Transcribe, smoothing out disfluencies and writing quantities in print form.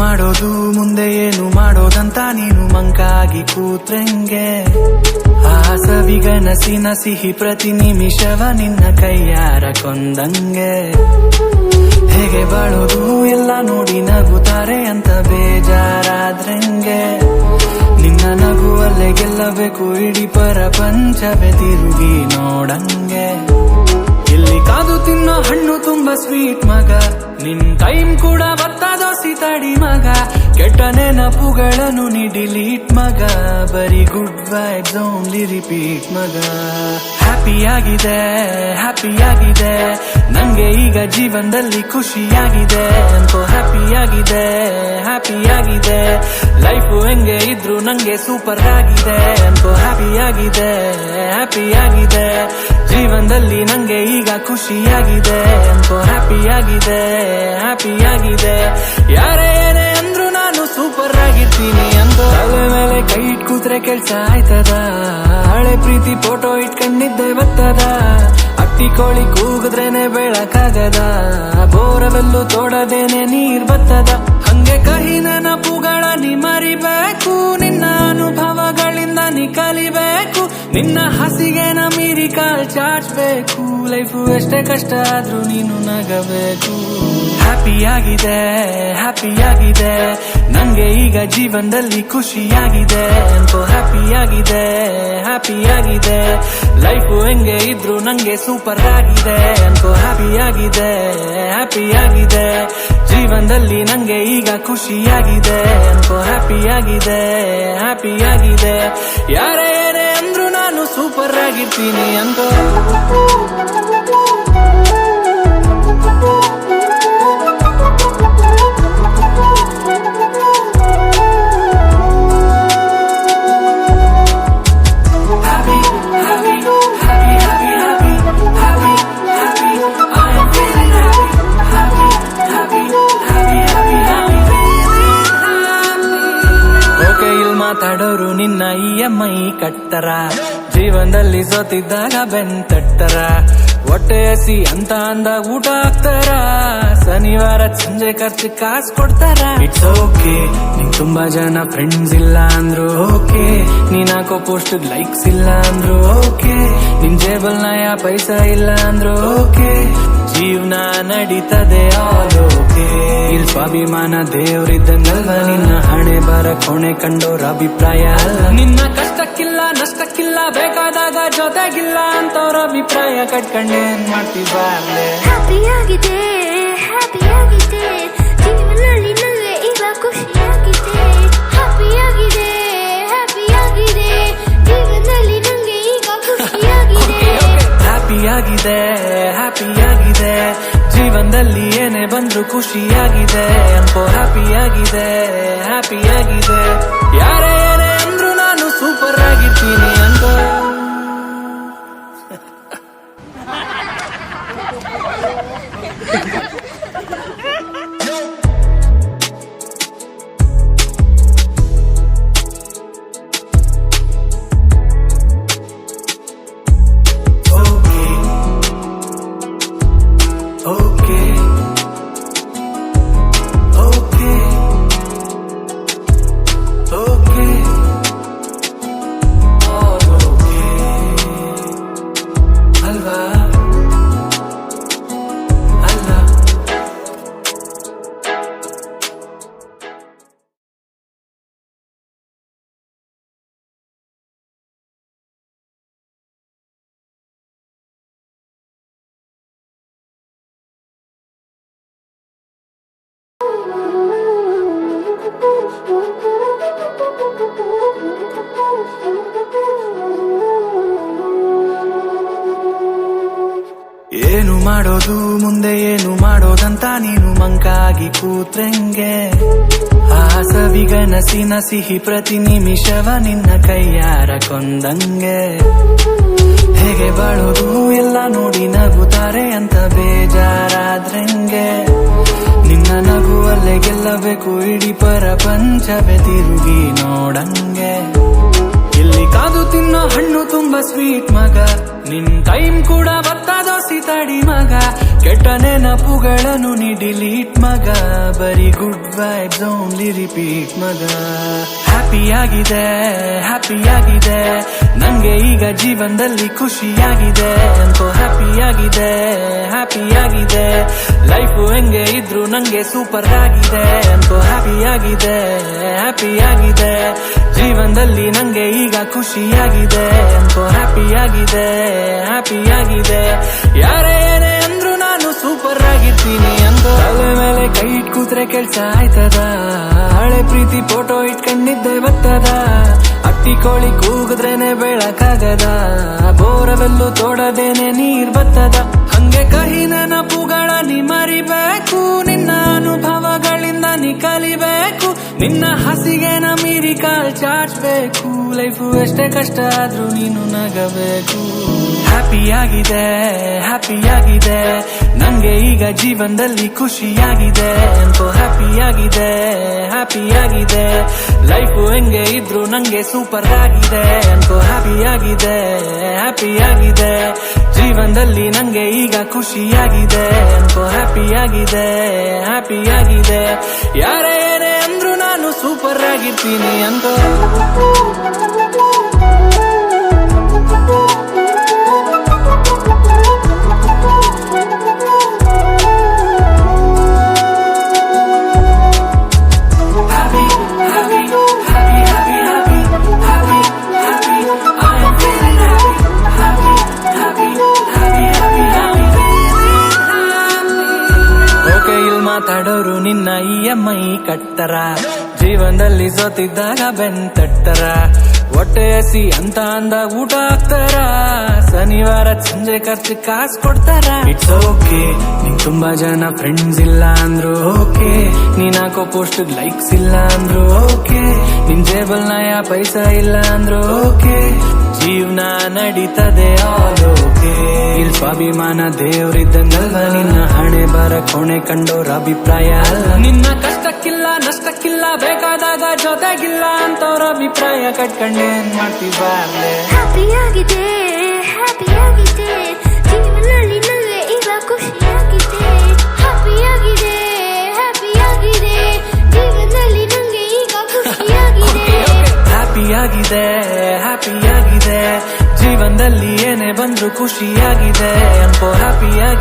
ಮಾಡೋದು ಮುಂದೆ ಏನು ಮಾಡೋದಂತ ನೀನು ಮಂಕಾಗಿ ಕೂತ್ರೆಂಗೆ ಆ ಸವಿಗನಸಿನ ಸಿಹಿ ಪ್ರತಿ ನಿಮಿಷವ ನಿನ್ನ ಕೈಯಾರ ಕೊಂದಂಗೆ ಹೇಗೆ ಬಾಳೋದು ಎಲ್ಲ ನೋಡಿ ನಗುತ್ತಾರೆ ಅಂತ ಬೇಜಾರಾದ್ರೆಂಗೆ ನಿನ್ನ ನಗುವಲ್ಲೇ ಗೆಲ್ಲಬೇಕು ಇಡೀ ಪ್ರಪಂಚವೇ ತಿರುಗಿ ನೋಡಂಗೆ ಇಲ್ಲಿ ಕಾದು ತಿನ್ನೋ ಹಣ್ಣು ತುಂಬಾ ಸ್ವೀಟ್ ಮಗ ನಿನ್ ಟೈಮ್ ಕೂಡ ಬತ್ತದೋಸಿ ತಡಿ ಮಗ ಕೆಟ್ಟ ನೆನಪುಗಳನ್ನು ನೀ ಡಿಲೀಟ್ ಮಗ ಬರೀ ಗುಡ್ ವೈಬ್ಸ್ ಓನ್ಲಿ ರಿಪೀಟ್ ಮಗ ಹ್ಯಾಪಿಯಾಗಿದೆ ನಂಗೆ ಈಗ ಜೀವನದಲ್ಲಿ ಖುಷಿಯಾಗಿದೆ ಅಂತೋ ಹ್ಯಾಪಿಯಾಗಿದೆ ಲೈಫು ಹೆಂಗೆ ಇದ್ರು ನಂಗೆ ಸೂಪರ್ ಆಗಿದೆ ಅಂತೋ ಹ್ಯಾಪಿಯಾಗಿದೆ ಜೀವನದಲ್ಲಿ ನಂಗೆ ಈಗ ಖುಷಿಯಾಗಿದೆ ಅಂತೋ ಹ್ಯಾಪಿಯಾಗಿದೆ ಯಾರೇ ಏನೇ ಅಂದ್ರು ನಾನು ಸೂಪರ್ ಆಗಿರ್ತೀನಿ ಅಂತ ತಲೆ ಮೇಲೆ ಕೈ ಇಟ್ ಕೂತ್ರೆ ಕೆಲ್ಸ ಆಯ್ತದ ಹಳೆ ಪ್ರೀತಿ ಫೋಟೋ ಇಟ್ಕೊಂಡಿದ್ದೆ ಬರ್ತದ ಅಟ್ಟಿ ಕೋಳಿ ಕೂಗಿದ್ರೇನೆ ಬೆಳಕಾಗದ ಬೋರವೆಲ್ಲು ತೋಡದೇನೆ ನೀರ್ ಬರ್ತದ ಹಂಗೆ ಕಹಿ ನೆನಪುಗಳ ನೀ ಮರಿಬೇಕು ನಿನ್ನ ಅನುಭವಗಳಿಂದ ನೀ ಕಲಿಬೇಕು ನಿನ್ನ ಹಸಿಗೆ ಮೀರಿ ಕಾಲ್ ಚಾಚಬೇಕು ಲೈಫು ಎಷ್ಟೇ ಕಷ್ಟ ಆದ್ರೂ ನೀನು ನಗಬೇಕು ಹ್ಯಾಪಿಯಾಗಿದೆ ನಂಗೆ ಈಗ ಜೀವನದಲ್ಲಿ ಖುಷಿಯಾಗಿದೆ ಅಂತೋ ಹ್ಯಾಪಿಯಾಗಿದೆ ಲೈಫು ಹೆಂಗೆ ಇದ್ರು ನಂಗೆ ಸೂಪರ್ ಆಗಿದೆ ಅಂತೋ ಹ್ಯಾಪಿಯಾಗಿದೆ ಜೀವನದಲ್ಲಿ ನಂಗೆ ಈಗ ಖುಷಿಯಾಗಿದೆ ಅಂತೋ ಹ್ಯಾಪಿಯಾಗಿದೆ ಯಾರೇ ಏನೇ ಅಂದ್ರು ನಾನು ಸೂಪರ್ ಆಗಿರ್ತೀನಿ ಅಂತ ಮಾತಾಡೋರು ನಿನ್ನ EMI ಕಟ್ತರ ಜೀವನದಲ್ಲಿ ಸೋತಿದ್ದಾಗ ಬೆಂತಟ್ಟರ ಹೊಟ್ಟೆ ಹಸಿ ಅಂತ ಅಂದಾಗ ಊಟ ಹಾಕ್ತಾರ ಶನಿವಾರ ಸಂಜೆ ಖರ್ಚು ಕಾಸು ಕೊಡ್ತಾರ ಇಟ್ಸ್ ಓಕೆ ನಿಂಗ್ ತುಂಬಾ ಜನ ಫ್ರೆಂಡ್ಸ್ ಇಲ್ಲ ಅಂದ್ರು ಓಕೆ ನೀನ್ ಹಾಕೋ ಪೋಸ್ಟ್ ಲೈಕ್ಸ್ ಇಲ್ಲ ಅಂದ್ರು ಓಕೆ ನಿನ್ ಜೇಬಲ್ ನಯ ಪೈಸಾ ಇಲ್ಲ ಅಂದ್ರು ಓಕೆ ಜೀವನ ನಡೀತದೆ ಆಲ್ ಓಕೆ ಇಲ್ಲಿ ಸ್ವಾಭಿಮಾನ ದೇವ್ರಿದ್ದಂಗಲ್ವ ನಿನ್ನ ಹಣೆ ಬರ ಕೊನೆ ಕಂಡೋರ ಅಭಿಪ್ರಾಯ ಅಲ್ಲ ನಿನ್ನ ಕಷ್ಟಕ್ಕಿಲ್ಲ ನಷ್ಟಕ್ಕಿಲ್ಲ ಬೇಕಾದಾಗ ಜೊತೆಗಿಲ್ಲ ಅಂತವ್ರ ಅಭಿಪ್ರಾಯ ಕಟ್ಕೊಂಡೇನ್ ಮಾಡ್ತೀವಿ ಹ್ಯಾಪಿಯಾಗಿದೆ ಜೀವನದಲ್ಲಿ ನಂಗೆ ಈಗ ಖುಷಿಯಾಗಿದೆ ಹ್ಯಾಪಿಯಾಗಿದೆ ಜೀವನದಲ್ಲಿ ನಂಗೆ ಈಗ ಖುಷಿಯಾಗಿದೆ ಹ್ಯಾಪಿಯಾಗಿದೆ ಜೀವನದಲ್ಲಿ ಏನೇ ಬಂದ್ರು ಖುಷಿಯಾಗಿದೆ ಅಂತೋ ಹ್ಯಾಪಿಯಾಗಿದೆ ಯಾರೇ ಏನೇ ಅಂದ್ರು ನಾನು ಸೂಪರ್ ಆಗಿರ್ತೀನಿ ಅಂತ ಏನು ಮಾಡೋದು ಮುಂದೆ ಏನು ಮಾಡೋದಂತ ನೀನು ಮಂಕಾಗಿ ಕೂತ್ರೆಂಗೆ ಆ ಸವಿಗನಸಿನ ಸಿಹಿ ಪ್ರತಿ ನಿಮಿಷವ ನಿನ್ನ ಕೈಯಾರ ಕೊಂದಂಗೆ ಹೇಗೆ ಬಾಳೋದು ಎಲ್ಲ ನೋಡಿ ನಗುತ್ತಾರೆ ಅಂತ ಬೇಜಾರಾದ್ರೆಂಗೆ ನಿನ್ನ ನಗುವಲ್ಲೇ ಗೆಲ್ಲಬೇಕು ಇಡೀ ಪ್ರಪಂಚವೇ ತಿರುಗಿ ನೋಡಂಗೆ ಇಲ್ಲಿ ಕಾದು ತಿನ್ನೋ ಹಣ್ಣು ತುಂಬಾ ಸ್ವೀಟ್ ಮಗ ನಿನ್ ಟೈಮ್ ಕೂಡ ಬತ್ತದೋಸಿ ತಡಿ ಮಗ ಕೆಟ್ಟ ನೆನಪುಗಳನ್ನು ನೀ ಡಿಲೀಟ್ ಮಗ, ಬರೀ ಗುಡ್ ವೈಬ್ಸ್ ಓನ್ಲಿ ರಿಪೀಟ್ ಮಗ. ಹ್ಯಾಪಿಯಾಗಿದೆ ಹ್ಯಾಪಿಯಾಗಿದೆ ನಂಗೆ ಈಗ ಜೀವನದಲ್ಲಿ ಖುಷಿಯಾಗಿದೆ ಅಂತೋ ಹ್ಯಾಪಿಯಾಗಿದೆ ಹ್ಯಾಪಿಯಾಗಿದೆ. ಲೈಫು ಹೆಂಗೆ ಇದ್ರು ನಂಗೆ ಸೂಪರ್ ಆಗಿದೆ ಅಂತೋ ಹ್ಯಾಪಿಯಾಗಿದೆ ಹ್ಯಾಪಿಯಾಗಿದೆ. ಜೀವನದಲ್ಲಿ ನಂಗೆ ಈಗ ಖುಷಿಯಾಗಿದೆ ಅಂತೋ ಹ್ಯಾಪಿಯಾಗಿದೆ ಹ್ಯಾಪಿಯಾಗಿದೆ. ಯಾರೇ ಏನೇ ಅಂದ್ರು ನಾನು ಸೂಪರ್ ಆಗಿರ್ತೀನಿ ಅಂತೋ. ತಲೆ ಮೇಲೆ ಕೈ ಇಟ್ ಕೂತ್ರೆ ಕೆಲ್ಸ ಆಯ್ತದ, ಹಳೆ ಪ್ರೀತಿ ಫೋಟೋ ಇಟ್ಕೊಂಡಿದ್ದೆ ಬರ್ತದ. ಅಟ್ಟಿ ಕೋಳಿ ಕೂಗಿದ್ರೇನೆ ಬೆಳಕಾಗದ, ಬೋರವೆಲ್ಲು ತೋಡದೇನೆ ನೀರ್ ಬರ್ತದ. ಹಂಗೆ ಕಹಿ ನೆನಪುಗಳ ನೀ ಮರಿಬೇಕು, ನಿನ್ನ ಅನುಭವಗಳಿಂದ ನೀ ಕಲಿಬೇಕು. ನಿನ್ನ ಹಸಿಗೆನ ಮೀರಿ ಕಾಲ್ ಚಾಚಬೇಕು, ಲೈಫು ಎಷ್ಟೇ ಕಷ್ಟ ಆದ್ರೂ ನೀನು ನಗಬೇಕು. ಹ್ಯಾಪಿಯಾಗಿದೆ ಹ್ಯಾಪಿಯಾಗಿದೆ ನಂಗೆ ಈಗ ಜೀವನದಲ್ಲಿ ಖುಷಿಯಾಗಿದೆ ಅಂತೋ ಹ್ಯಾಪಿಯಾಗಿದೆ ಹ್ಯಾಪಿಯಾಗಿದೆ. ಲೈಫು ಹೆಂಗೆ ಇದ್ರು ನಂಗೆ ಸೂಪರ್ ಆಗಿದೆ ಅಂತೋ ಹ್ಯಾಪಿಯಾಗಿದೆ ಹ್ಯಾಪಿಯಾಗಿದೆ. ಜೀವನದಲ್ಲಿ ನಂಗೆ ಈಗ ಖುಷಿಯಾಗಿದೆ ಅಂತೋ ಹ್ಯಾಪಿಯಾಗಿದೆ ಹ್ಯಾಪಿಯಾಗಿದೆ. ಯಾರೇ ಏನೇ ಅಂದ್ರು ನಾನು ಸೂಪರ್ ಆಗಿರ್ತೀನಿ ಅಂತೋ. ಮಾತಾಡೋರು ನಿನ್ನ EMI ಕಟ್ತರ, ಜೀವನದಲ್ಲಿ ಸೋತಿದ್ದಾಗ ಬೆನ್ ತಟ್ಟರ. ಹೊಟ್ಟೆ ಹಸಿ ಅಂತ ಅಂದ ಊಟ ಹಾಕ್ತಾರ, ಶನಿವಾರ ಸಂಜೆ ಖರ್ಚು ಕಾಸು ಕೊಡ್ತಾರ. ಇಟ್ಸ್ ಓಕೆ ನಿಂಗ್ ತುಂಬಾ ಜನ ಫ್ರೆಂಡ್ಸ್ ಇಲ್ಲ ಅಂದ್ರು ಓಕೆ, ನೀನ್ ಹಾಕೋ ಪೋಸ್ಟ್ ಲೈಕ್ಸ್ ಇಲ್ಲ ಅಂದ್ರು ಓಕೆ, ನಿನ್ ಜೇಬಲ್ ನಯ ಪೈಸಾ ಇಲ್ಲ ಅಂದ್ರು ಓಕೆ. ಜೀವನ ನಡೀತದೆ ಆಲ್ ಓಕೆ. ಇಲ್ಲಿ ಸ್ವಾಭಿಮಾನ ದೇವ್ರಿದ್ದಂಗಲ್ವ, ನಿನ್ನ ಹಣೆ ಬರ ಕೊಣೆ ಕಂಡೋರ ಅಭಿಪ್ರಾಯ ಅಲ್ಲ. ನಿನ್ನ ಕಷ್ಟಕ್ಕಿಲ್ಲ ನಷ್ಟಕ್ಕಿಲ್ಲ, ಬೇಕಾದಾಗ ಜೊತೆಗಿಲ್ಲ ಅಂತವ್ರ ಅಭಿಪ್ರಾಯ ಕಟ್ಕೊಂಡೇನ್ ಮಾಡ್ತೀವಾರ್ಲೆ. ಹ್ಯಾಪಿಯಾಗಿದೆ ಹ್ಯಾಪಿಯಾಗಿದೆ ಜೀವನದಲ್ಲಿ ನಂಗೆ ಈಗ ಖುಷಿಯಾಗಿದೆ. ಹ್ಯಾಪಿಯಾಗಿದೆ ಹ್ಯಾಪಿಯಾಗಿದೆ ಜೀವನದಲ್ಲಿ ನಂಗೆ ಈಗ ಖುಷಿಯಾಗಿದೆ. ಹ್ಯಾಪಿಯಾಗಿದೆ ಹ್ಯಾಪಿಯಾಗಿದೆ ಜೀವನದಲ್ಲಿ ಏನೇ ಬಂದ್ರು ಖುಷಿಯಾಗಿದೆ ಅಂತೋ ಹ್ಯಾಪಿಯಾಗಿದೆ